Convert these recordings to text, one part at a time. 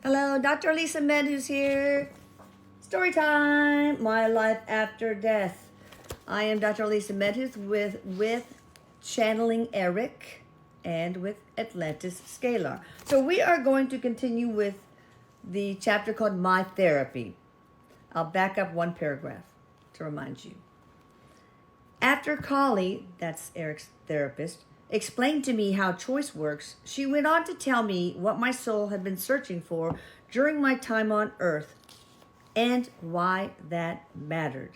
Hello, Dr. Lisa Medhus here. Story time, my life after death. I am Dr. Lisa Medhus with Channeling Eric and with Atlantis Scalar. So we are going to continue with the chapter called My Therapy. I'll back up one paragraph to remind you. After Kali, that's Eric's therapist, explained to me how choice works, she went on to tell me what my soul had been searching for during my time on Earth and why that mattered.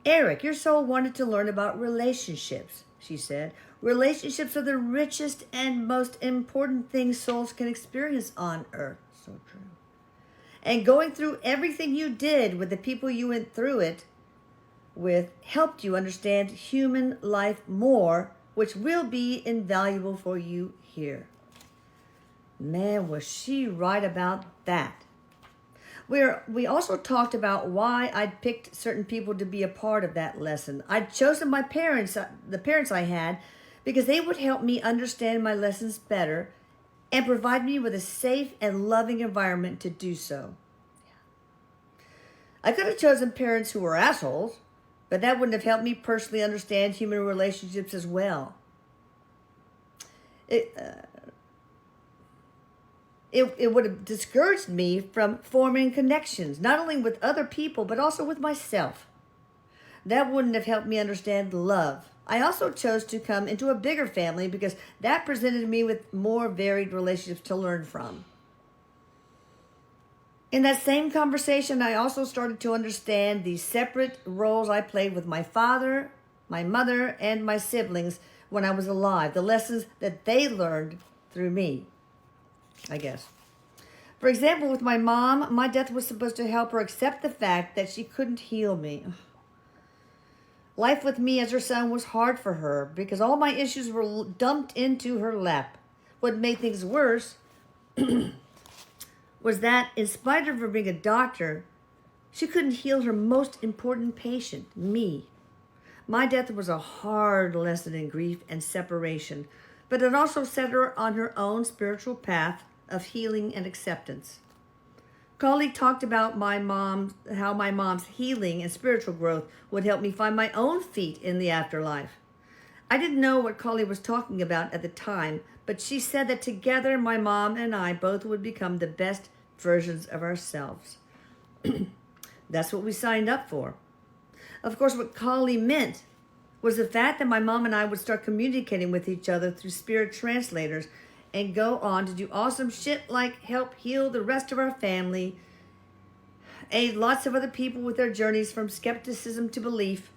Eric, your soul wanted to learn about relationships, she said. Relationships are the richest and most important things souls can experience on Earth. So true. And going through everything you did with the people you went through it with helped you understand human life more, which will be invaluable for you here. Man, was she right about that. We also talked about why I'd picked certain people to be a part of that lesson. I'd chosen my parents, the parents I had, because they would help me understand my lessons better and provide me with a safe and loving environment to do so. I could have chosen parents who were assholes, but that wouldn't have helped me personally understand human relationships as well. It would have discouraged me from forming connections, not only with other people, but also with myself. That wouldn't have helped me understand love. I also chose to come into a bigger family because that presented me with more varied relationships to learn from. In that same conversation, I also started to understand the separate roles I played with my father, my mother, and my siblings when I was alive, the lessons that they learned through me, I guess. For example, with my mom, my death was supposed to help her accept the fact that she couldn't heal me. Life with me as her son was hard for her because all my issues were dumped into her lap. What made things worse was that in spite of her being a doctor, she couldn't heal her most important patient, me. My death was a hard lesson in grief and separation, but it also set her on her own spiritual path of healing and acceptance. Kali talked about how my mom's healing and spiritual growth would help me find my own feet in the afterlife. I didn't know what Kali was talking about at the time, but she said that together my mom and I both would become the best versions of ourselves. That's what we signed up for. Of course, what Kali meant was the fact that my mom and I would start communicating with each other through spirit translators and go on to do awesome shit like help heal the rest of our family, aid lots of other people with their journeys from skepticism to belief,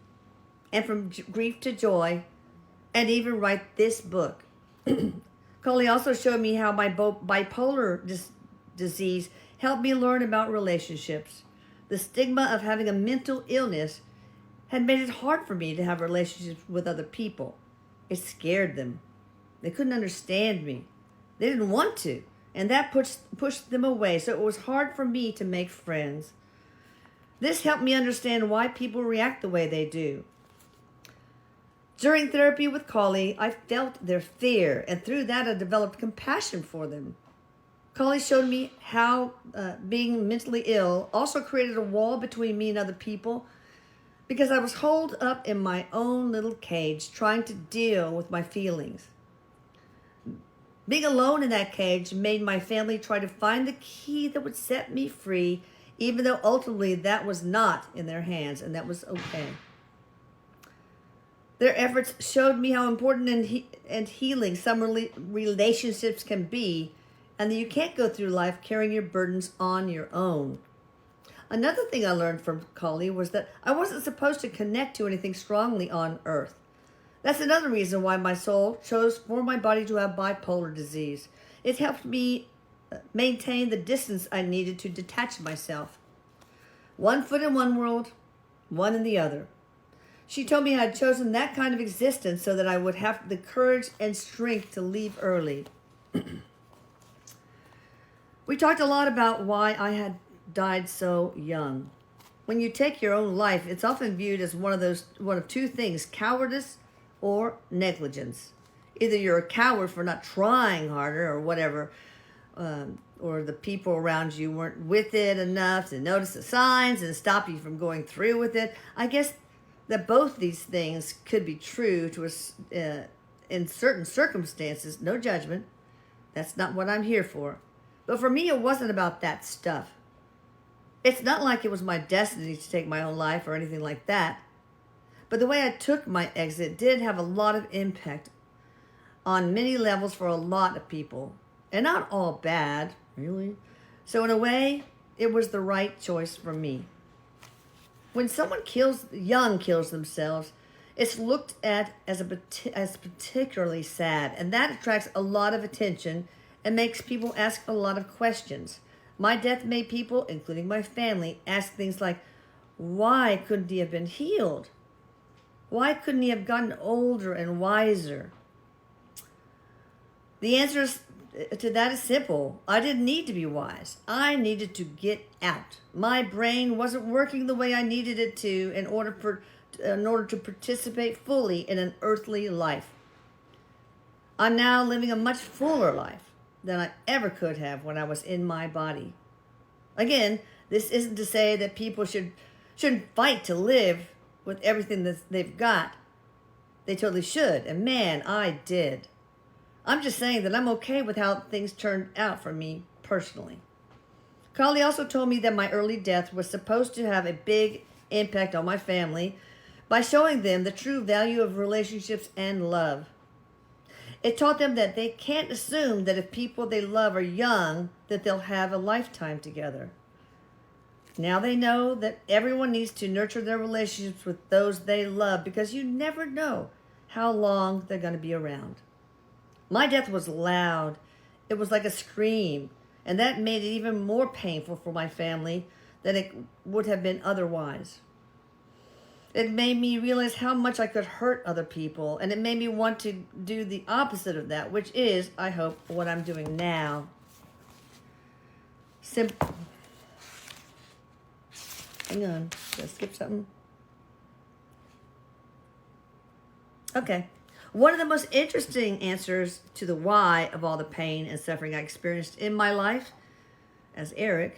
and from grief to joy, and even write this book. Kali also showed me how my bipolar disease helped me learn about relationships. The stigma of having a mental illness had made it hard for me to have relationships with other people. It scared them. They couldn't understand me. They didn't want to, and that pushed them away, so it was hard for me to make friends. This helped me understand why people react the way they do. During therapy with Kali, I felt their fear, and through that I developed compassion for them. Kali showed me how being mentally ill also created a wall between me and other people because I was holed up in my own little cage trying to deal with my feelings. Being alone in that cage made my family try to find the key that would set me free, even though ultimately that was not in their hands, and that was okay. Their efforts showed me how important and healing some relationships can be, and that you can't go through life carrying your burdens on your own. Another thing I learned from Kali was that I wasn't supposed to connect to anything strongly on Earth. That's another reason why my soul chose for my body to have bipolar disease. It helped me maintain the distance I needed to detach myself. One foot in one world, one in the other. She told me I had chosen that kind of existence so that I would have the courage and strength to leave early. We talked a lot about why I had died so young. When you take your own life, it's often viewed as one of two things, cowardice or negligence. Either you're a coward for not trying harder or whatever, or the people around you weren't with it enough to notice the signs and stop you from going through with it. I guess that both these things could be true to us in certain circumstances. No judgment. That's not what I'm here for. But for me, it wasn't about that stuff. It's not like it was my destiny to take my own life or anything like that. But the way I took my exit did have a lot of impact on many levels for a lot of people. And not all bad, really. So in a way, it was the right choice for me. When someone kills themselves, it's looked at as particularly sad, and that attracts a lot of attention and makes people ask a lot of questions. My death made people, including my family, ask things like, why couldn't he have been healed? Why couldn't he have gotten older and wiser? The answer to that is simple. I didn't need to be wise. I needed to get out. My brain wasn't working the way I needed it to in order to participate fully in an earthly life. I'm now living a much fuller life than I ever could have when I was in my body. Again, this isn't to say that people shouldn't fight to live with everything that they've got. They totally should, and man, I did. I'm just saying that I'm okay with how things turned out for me personally. Carly also told me that my early death was supposed to have a big impact on my family by showing them the true value of relationships and love. It taught them that they can't assume that if people they love are young, that they'll have a lifetime together. Now they know that everyone needs to nurture their relationships with those they love because you never know how long they're going to be around. My death was loud. It was like a scream, and that made it even more painful for my family than it would have been otherwise. It made me realize how much I could hurt other people, and it made me want to do the opposite of that, which is, I hope, what I'm doing now. Hang on, did I skip something? Okay. One of the most interesting answers to the why of all the pain and suffering I experienced in my life as Eric,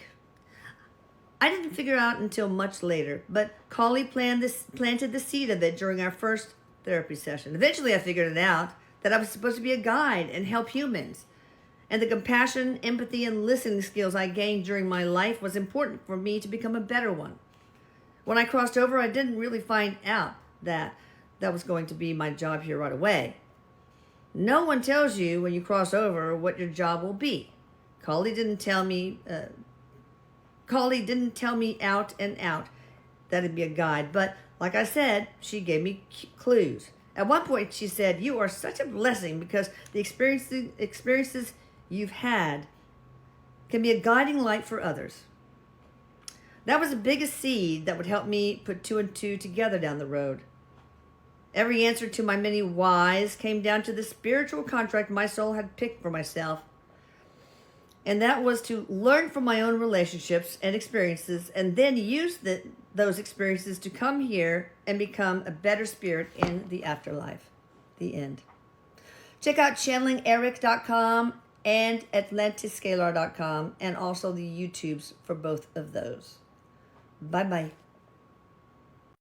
I didn't figure out until much later, but Carly planted the seed of it during our first therapy session. Eventually I figured it out, that I was supposed to be a guide and help humans. And the compassion, empathy, and listening skills I gained during my life was important for me to become a better one. When I crossed over, I didn't really find out that was going to be my job here right away. No one tells you when you cross over what your job will be. Carly didn't tell me out and out that it'd be a guide, but like I said, she gave me clues. At one point, she said, "You are such a blessing because the experiences you've had can be a guiding light for others." That was the biggest seed that would help me put two and two together down the road. Every answer to my many whys came down to the spiritual contract my soul had picked for myself. And that was to learn from my own relationships and experiences and then use those experiences to come here and become a better spirit in the afterlife. The end. Check out channelingerik.com and atlantiscalar.com and also the YouTubes for both of those. Bye-bye.